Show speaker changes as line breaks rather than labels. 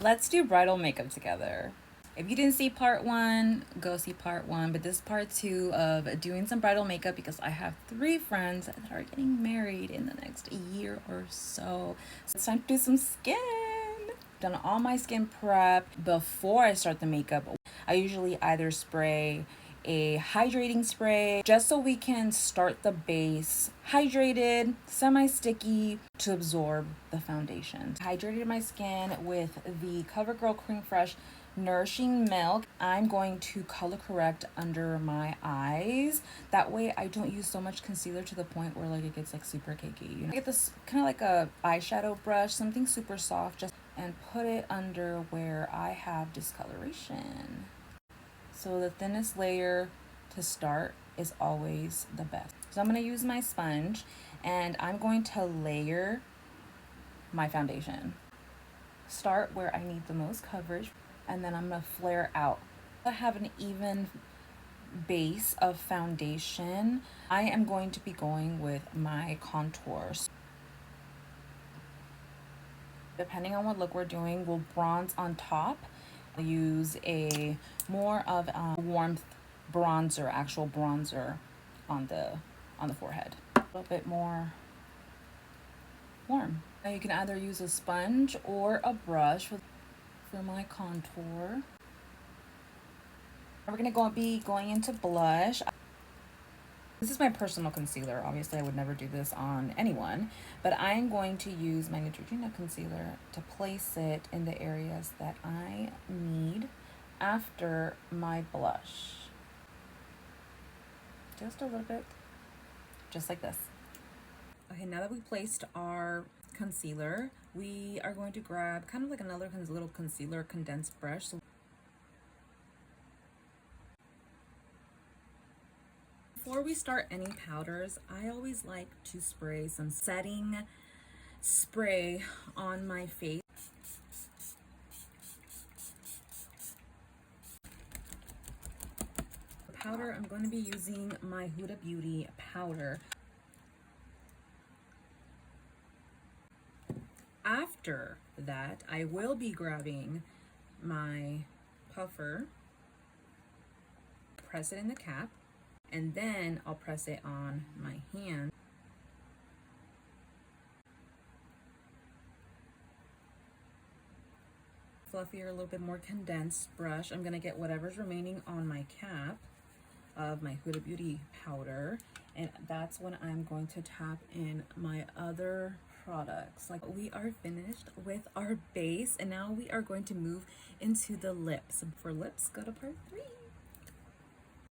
Let's do bridal makeup together. If you didn't see part one, go see part one. But this is part two of doing some bridal makeup because I have 3 friends that are getting married in the next year or so. So it's time to do some skin. Done all my skin prep before I start the makeup. I usually either spray a hydrating spray just so we can start the base hydrated, semi-sticky to absorb the foundation. Hydrated my skin with the CoverGirl Cream Fresh Nourishing Milk. I'm going to color correct under my eyes. That way I don't use so much concealer to the point where like it gets like super cakey. You know, I get this kind of like a eyeshadow brush, something super soft, just and put it under where I have discoloration. So the thinnest layer to start is always the best. So I'm going to use my sponge and I'm going to layer my foundation. Start where I need the most coverage and then I'm going to flare out. I have an even base of foundation. I am going to be going with my contours. Depending on what look we're doing, we'll bronze on top. I'll use a more of a warmth bronzer, actual bronzer on the forehead. A little bit more warm. Now you can either use a sponge or a brush for my contour. We're gonna be going into blush. This is my personal concealer. Obviously, I would never do this on anyone, but I'm going to use my Neutrogena concealer to place it in the areas that I need after my blush. Just a little bit, just like this. Okay, now that we placed our concealer, we are going to grab kind of like another little concealer condensed brush. So before we start any powders, I always like to spray some setting spray on my face. Powder, I'm going to be using my Huda Beauty powder. After that, I will be grabbing my puffer, press it in the cap, and then I'll press it on my hand. Fluffier, a little bit more condensed brush. I'm gonna get whatever's remaining on my cap of my Huda Beauty powder, and that's when I'm going to tap in my other products. Like, we are finished with our base and now we are going to move into the lips. For lips, go to part 3.